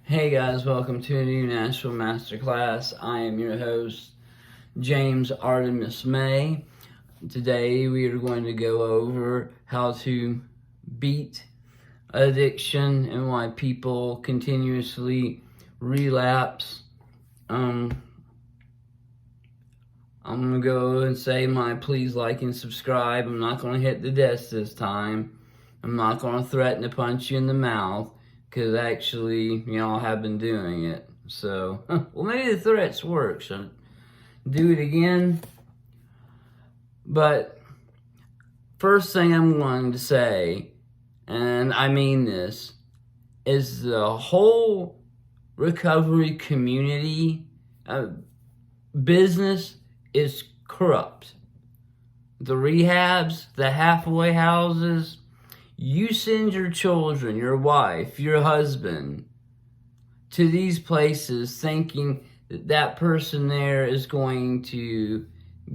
Hey guys, welcome to a new Nashville Masterclass. I am your host, James Artemis May. Today we are going to go over how to beat addiction and why people continuously relapse. I'm going to go and say my please like and subscribe. I'm not going to hit the desk this time. I'm not going to threaten to punch you in the mouth. Because actually, I have been doing it. So, well, maybe the threats work. So, do it again. But, first thing I'm going to say, and I mean this, is the whole recovery community business is corrupt. The rehabs, the halfway houses. You send your children, your wife, your husband to these places thinking that that person there is going to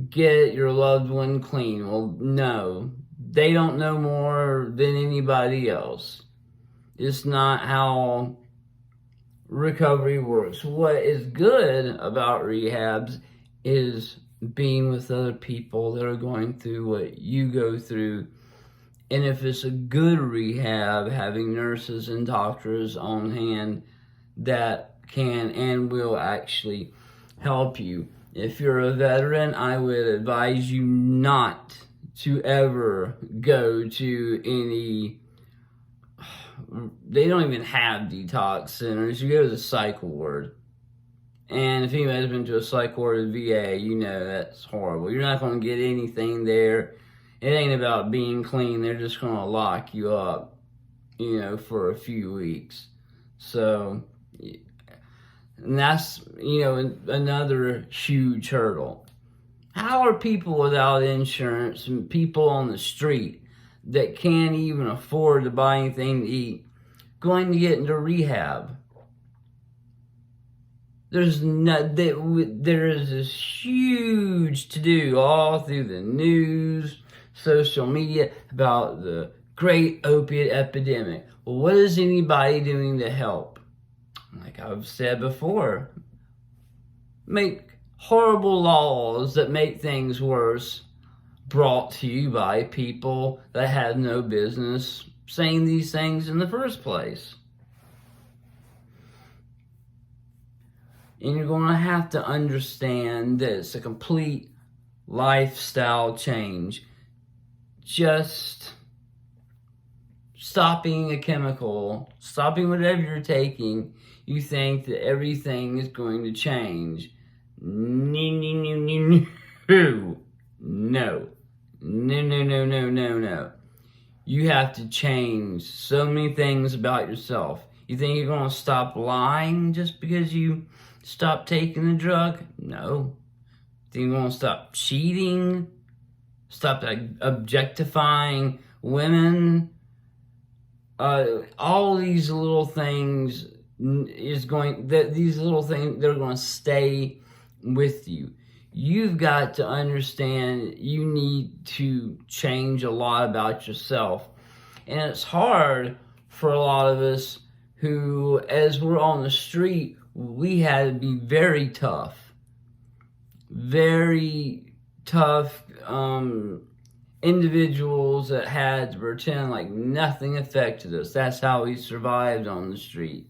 get your loved one clean. Well, no, they don't know more than anybody else. It's not how recovery works. What is good about rehabs is being with other people that are going through what you go through. And if it's a good rehab, having nurses and doctors on hand that can and will actually help you. If you're a veteran, I would advise you not to ever go to any, they don't even have detox centers. You go to the psych ward. And if anybody's been to a psych ward at VA, you know that's horrible. You're not going to get anything there. It ain't about being clean. They're just going to lock you up, for a few weeks. So, and that's, another huge hurdle. How are people without insurance and people on the street that can't even afford to buy anything to eat going to get into rehab? There is this huge to-do all through the news, social media about the great opiate epidemic. Well, what is anybody doing to help? Like I've said before, make horrible laws that make things worse, brought to you by people that have no business saying these things in the first place. And you're going to have to understand that it's a complete lifestyle change. Just stopping a chemical, stopping whatever you're taking, you think that everything is going to change. No. No. You have to change so many things about yourself. You think you're going to stop lying just because you stop taking the drug? No. Think you're going to stop cheating? Stop objectifying women? All these little things they're going to stay with you. You've got to understand you need to change a lot about yourself. And it's hard for a lot of us who, as we're on the street, we had to be very tough individuals that had to pretend like nothing affected us. That's how we survived on the street.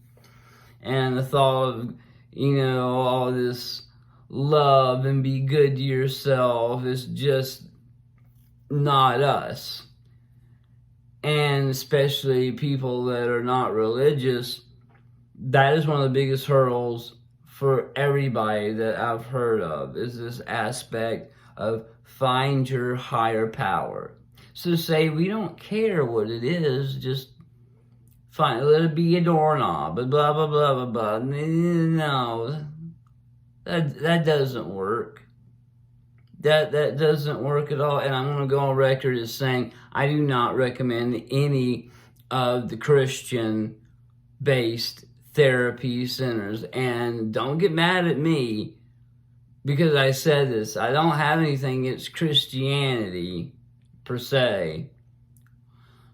And the thought of, all this love and be good to yourself is just not us. And especially people that are not religious, that is one of the biggest hurdles for everybody that I've heard of, is this aspect of find your higher power. So say we don't care what it is, just let it be a doorknob, blah, blah, blah, blah, blah. No, that doesn't work. That doesn't work at all. And I'm going to go on record as saying I do not recommend any of the Christian-based therapy centers. And don't get mad at me because I said this. I don't have anything against Christianity per se.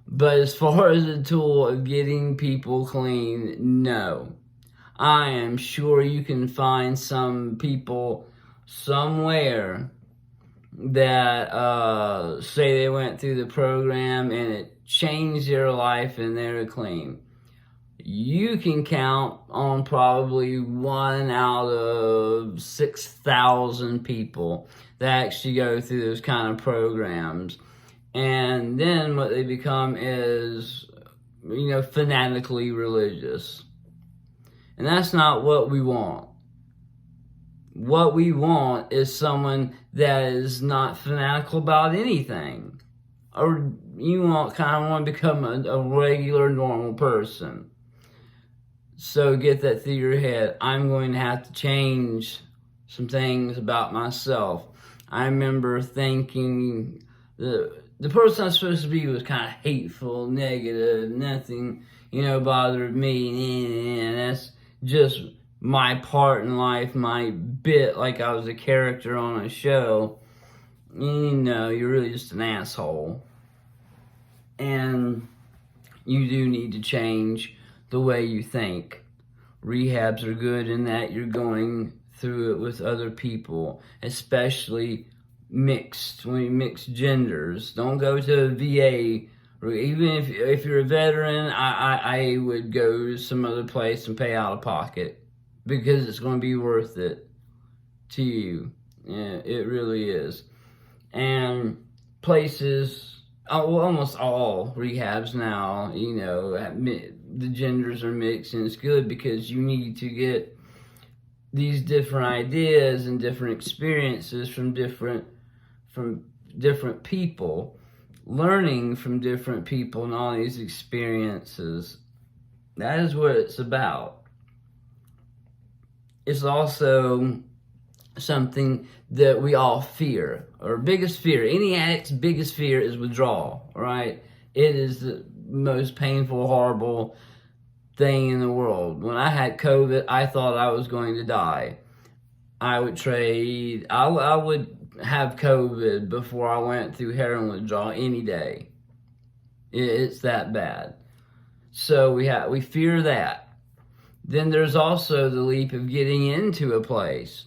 But as far as a tool of getting people clean, no. I am sure you can find some people somewhere that say they went through the program and it changed their life and they're clean. You can count on probably 1 out of 6,000 people that actually go through those kind of programs. And then what they become is, fanatically religious. And that's not what we want. What we want is someone that is not fanatical about anything. Or you want to become a regular, normal person. So get that through your head. I'm going to have to change some things about myself. I remember thinking the person I'm supposed to be was kind of hateful, negative, nothing, bothered me. And that's just my part in life, my bit, like I was a character on a show. You're really just an asshole. And you do need to change the way you think. Rehabs are good in that you're going through it with other people, especially when you mix genders. Don't go to a VA. Even if you're a veteran, I would go to some other place and pay out of pocket because it's going to be worth it to you. Yeah, it really is. And places, almost all rehabs now, the genders are mixed, and it's good because you need to get these different ideas and different experiences from different people, learning from different people and all these experiences. That is what it's about. It's also something that we all fear. Our biggest fear, any addict's biggest fear is withdrawal, right? It is the most painful, horrible thing in the world. When I had COVID, I thought I was going to die. I would have COVID before I went through heroin withdrawal any day. It's that bad. So we fear that. Then there's also the leap of getting into a place,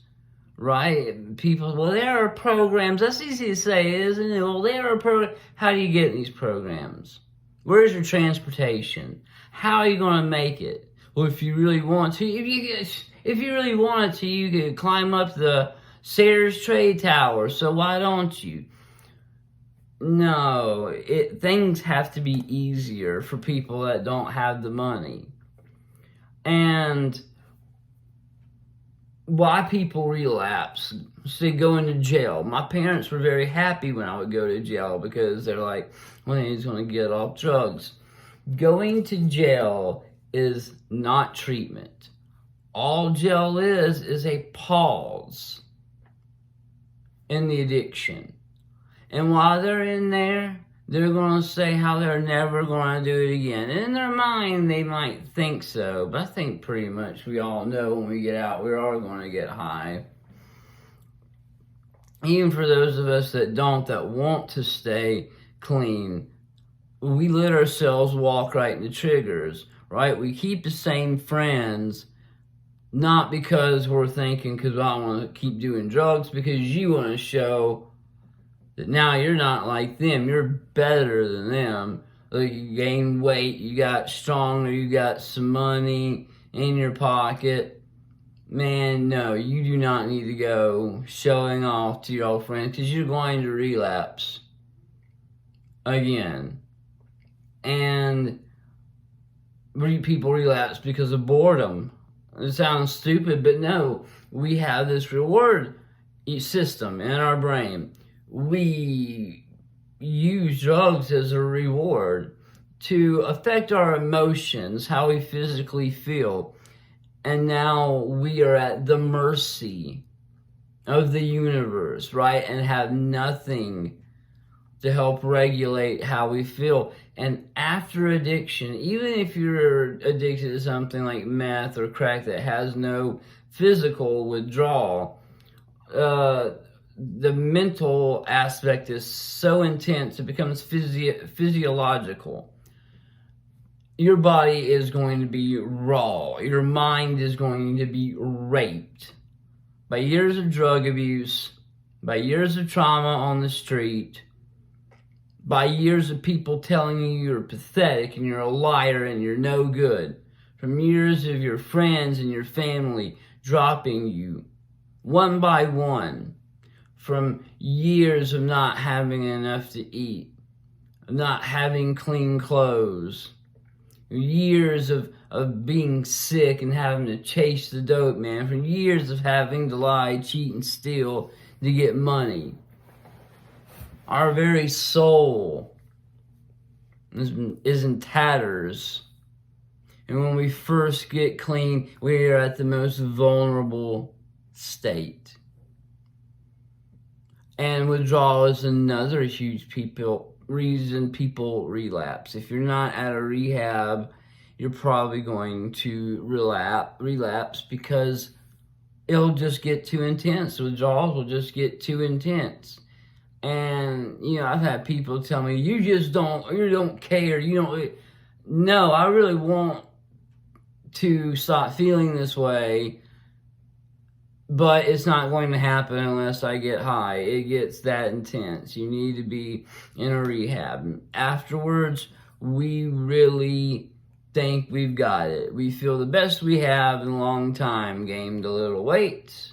right? People, well, there are programs. That's easy to say, isn't it? Well, there are programs. How do you get in these programs? Where's your transportation? How are you going to make it? Well, if you really want to, if you really wanted to, you could climb up the Sears Trade Tower. So why don't you? No, things have to be easier for people that don't have the money. And why people relapse, say go into jail. My parents were very happy when I would go to jail because they're like, well, he's going to get off drugs. Going to jail is not treatment. All jail is a pause in the addiction. And while they're in there, they're going to say how they're never going to do it again. And in their mind, they might think so. But I think pretty much we all know when we get out, we are going to get high. Even for those of us that want to stay clean, we let ourselves walk right into triggers, right? We keep the same friends, not because we're thinking, because I want to keep doing drugs, because you want to show that now you're not like them, you're better than them. Like you gained weight, you got stronger, you got some money in your pocket. Man, no, you do not need to go showing off to your old friends because you're going to relapse again. And people relapse because of boredom. It sounds stupid, but no, we have this reward system in our brain. We use drugs as a reward to affect our emotions, how we physically feel. And now we are at the mercy of the universe, right? And have nothing to help regulate how we feel. And after addiction, even if you're addicted to something like meth or crack that has no physical withdrawal, the mental aspect is so intense, it becomes physiological. your body is going to be raw. Your mind is going to be raped by years of drug abuse, by years of trauma on the street, by years of people telling you you're pathetic and you're a liar and you're no good, from years of your friends and your family dropping you one by one, from years of not having enough to eat, of not having clean clothes, years of being sick and having to chase the dope man, from years of having to lie, cheat, and steal to get money. Our very soul is in tatters. And when we first get clean, we are at the most vulnerable state. And withdrawal is another huge reason people relapse. If you're not at a rehab, you're probably going to relapse because it'll just get too intense. Withdrawals will just get too intense. And, I've had people tell me, you don't care. No, I really want to stop feeling this way, but it's not going to happen unless I get high. It gets that intense. You need to be in a rehab. Afterwards, we really think we've got it. We feel the best we have in a long time. Gained a little weight.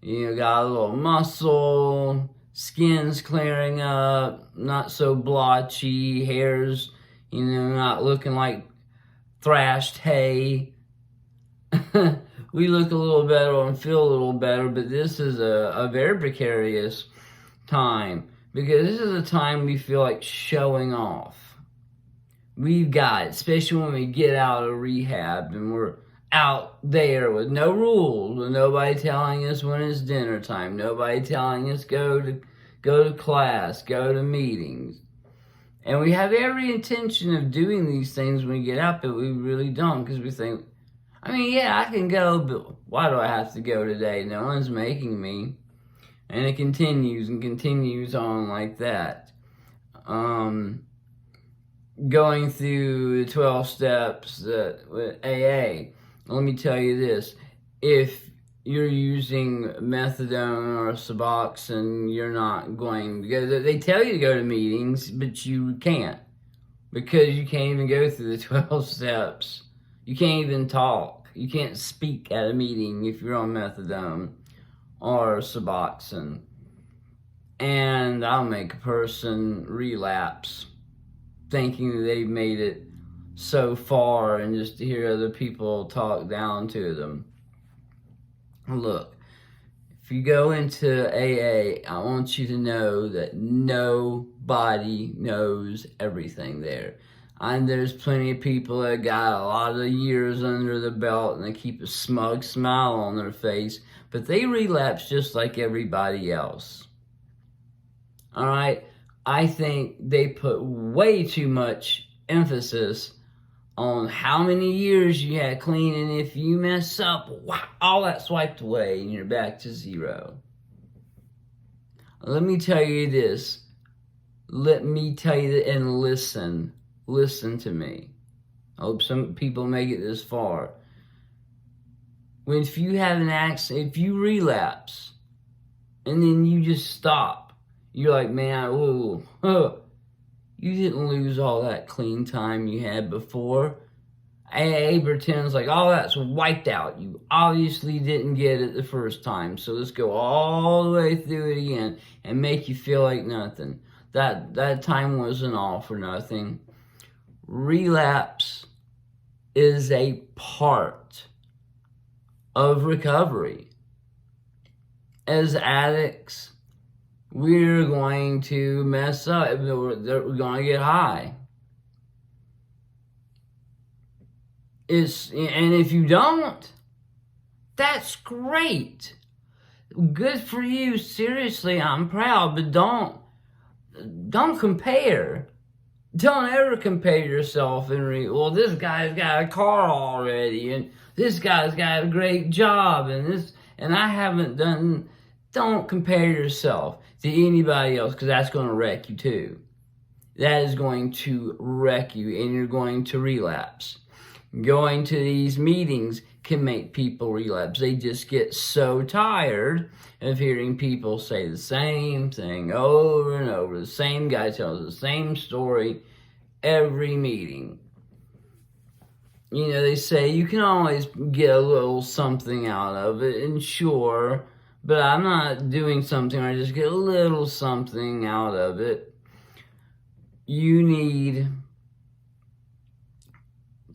Got a little muscle. Skin's clearing up. Not so blotchy. Hair's, not looking like thrashed hay. We look a little better and feel a little better, but this is a very precarious time because this is a time we feel like showing off. We've got it, especially when we get out of rehab and we're out there with no rules, with nobody telling us when it's dinner time, nobody telling us go to class, go to meetings. And we have every intention of doing these things when we get out, but we really don't because we think, I can go, but why do I have to go today? No one's making me. And it continues and continues on like that. Going through the 12 steps with AA, let me tell you this. If you're using methadone or Suboxone, you're not going to go. They tell you to go to meetings, but you can't because you can't even go through the 12 steps. You can't even talk. You can't speak at a meeting if you're on methadone or Suboxone. And that'll make a person relapse, thinking that they've made it so far and just to hear other people talk down to them. Look, if you go into AA, I want you to know that nobody knows everything there. And there's plenty of people that got a lot of years under the belt and they keep a smug smile on their face, but they relapse just like everybody else. All right? I think they put way too much emphasis on how many years you had clean, and if you mess up, wow, all that's wiped away and you're back to zero. Let me tell you this. Let me tell you that, and listen. Listen to me. I hope some people make it this far. If you have an accident, if you relapse, and then you just stop, you're like, man, you didn't lose all that clean time you had before. AA pretends like, oh, that's wiped out. You obviously didn't get it the first time, so let's go all the way through it again and make you feel like nothing. That time wasn't all for nothing. Relapse is a part of recovery. As addicts, we're going to mess up. We're going to get high. And if you don't, that's great. Good for you. Seriously, I'm proud, but don't compare. Don't ever compare yourself and well, this guy's got a car already, and this guy's got a great job, and I haven't done. Don't compare yourself to anybody else, because that's going to wreck you too. that is going to wreck you and you're going to relapse. Going to these meetings can make people relapse. They just get so tired of hearing people say the same thing over and over. The same guy tells the same story every meeting. You know, they say you can always get a little something out of it, and sure, but I'm not doing something where I just get a little something out of it. You need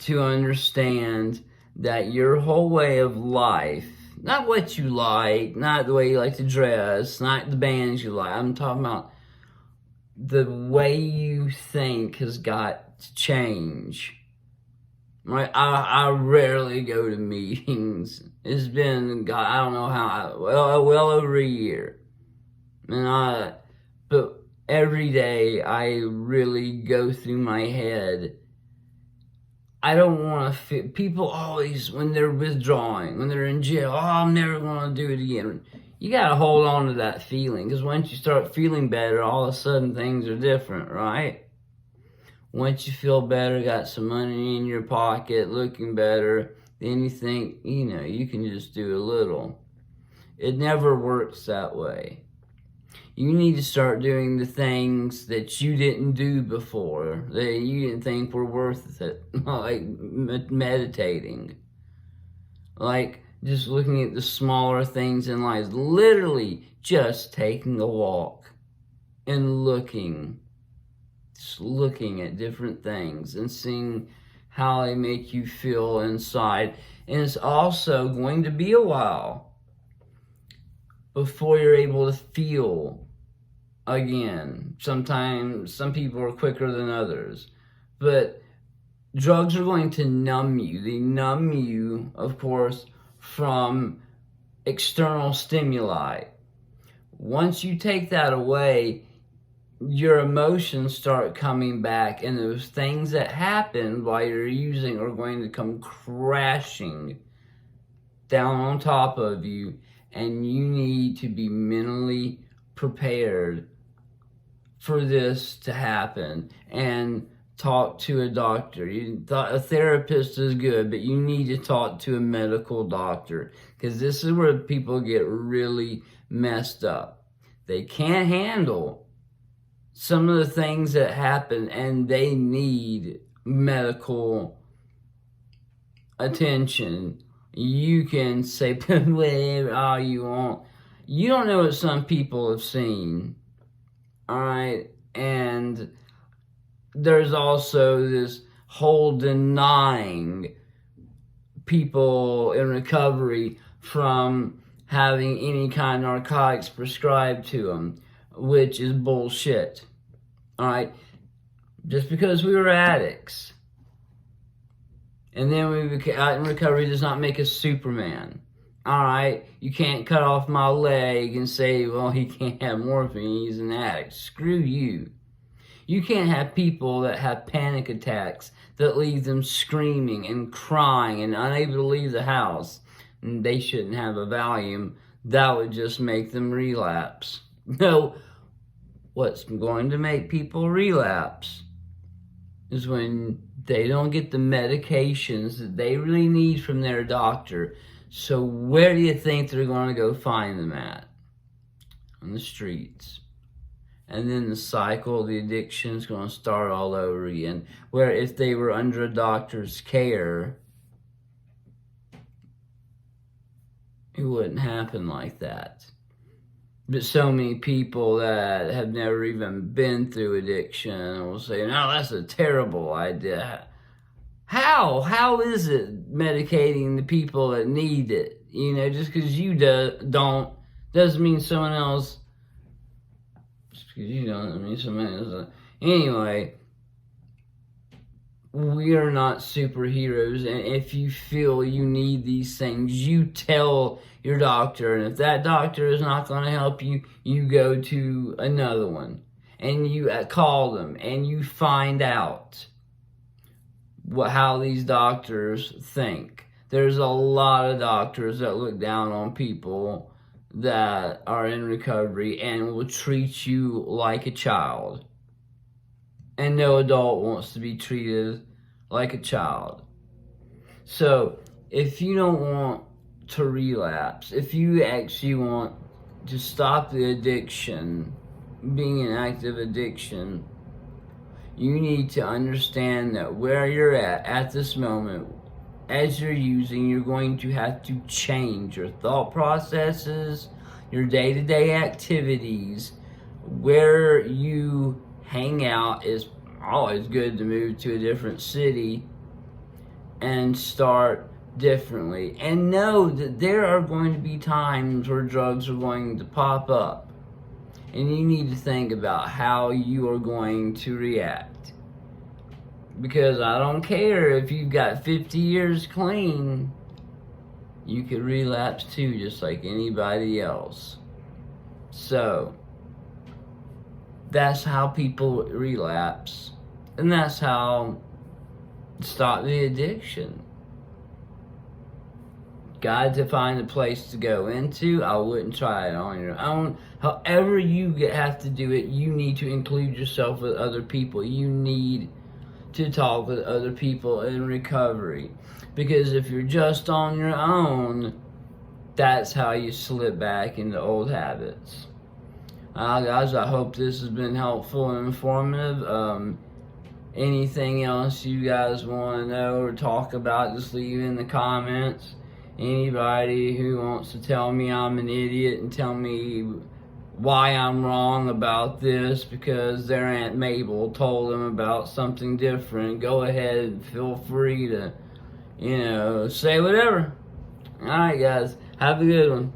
to understand that your whole way of life, not what you like, not the way you like to dress, not the bands you like, I'm talking about the way you think has got to change. Right? I rarely go to meetings. It's been, God, I don't know how, well over a year. But every day I really go through my head. I don't want to feel, people always, when they're withdrawing, when they're in jail, I'm never going to do it again. You got to hold on to that feeling, because once you start feeling better, all of a sudden things are different, right? Once you feel better, got some money in your pocket, looking better, then you think, you can just do a little. It never works that way. You need to start doing the things that you didn't do before, that you didn't think were worth it, like meditating. Like just looking at the smaller things in life, literally just taking a walk and looking at different things and seeing how they make you feel inside. And it's also going to be a while before you're able to feel again. Sometimes some people are quicker than others, but drugs are going to numb you. They numb you, of course, from external stimuli. Once you take that away, your emotions start coming back, and those things that happen while you're using are going to come crashing down on top of you, and you need to be mentally prepared for this to happen and talk to a doctor. A therapist is good, but you need to talk to a medical doctor, because this is where people get really messed up. They can't handle some of the things that happen, and they need medical attention. You can say whatever all you want. You don't know what some people have seen, all right? And there's also this whole denying people in recovery from having any kind of narcotics prescribed to them, which is bullshit. All right? Just because we were addicts and then we became out in recovery does not make us Superman. All right? You can't cut off my leg and say, well, he can't have morphine, he's an addict. Screw you. You can't have people that have panic attacks that leave them screaming and crying and unable to leave the house. And they shouldn't have a Valium. That would just make them relapse. No, what's going to make people relapse is when they don't get the medications that they really need from their doctor. So where do you think they're going to go find them at? On the streets. And then the cycle of the addiction is going to start all over again. Where if they were under a doctor's care, it wouldn't happen like that. But so many people that have never even been through addiction will say, no, that's a terrible idea. How is it medicating the people that need it? Just because you don't, doesn't mean someone else, just because you don't, doesn't mean someone else. Anyway, we are not superheroes, and if you feel you need these things, you tell your doctor, and if that doctor is not going to help you, you go to another one, and you call them, and you find out how these doctors think. There's a lot of doctors that look down on people that are in recovery and will treat you like a child. and no adult wants to be treated like a child. So, if you don't want to relapse, if you actually want to stop the addiction, being an active addiction, you need to understand that where you're at this moment, as you're using, you're going to have to change your thought processes, your day-to-day activities. Where you hang out is always good to move to a different city and start differently. And know that there are going to be times where drugs are going to pop up. And you need to think about how you are going to react. Because I don't care if you've got 50 years clean, you could relapse too, just like anybody else. So, that's how people relapse. And that's how to stop the addiction. Got to find a place to go into. I wouldn't try it on your own. However you have to do it, you need to include yourself with other people. You need to talk with other people in recovery. Because if you're just on your own, that's how you slip back into old habits. Guys, I hope this has been helpful and informative. Anything else you guys want to know or talk about, just leave it in the comments. Anybody who wants to tell me I'm an idiot and tell me why I'm wrong about this because their Aunt Mabel told them about something different, go ahead and feel free to, say whatever. Alright guys, have a good one.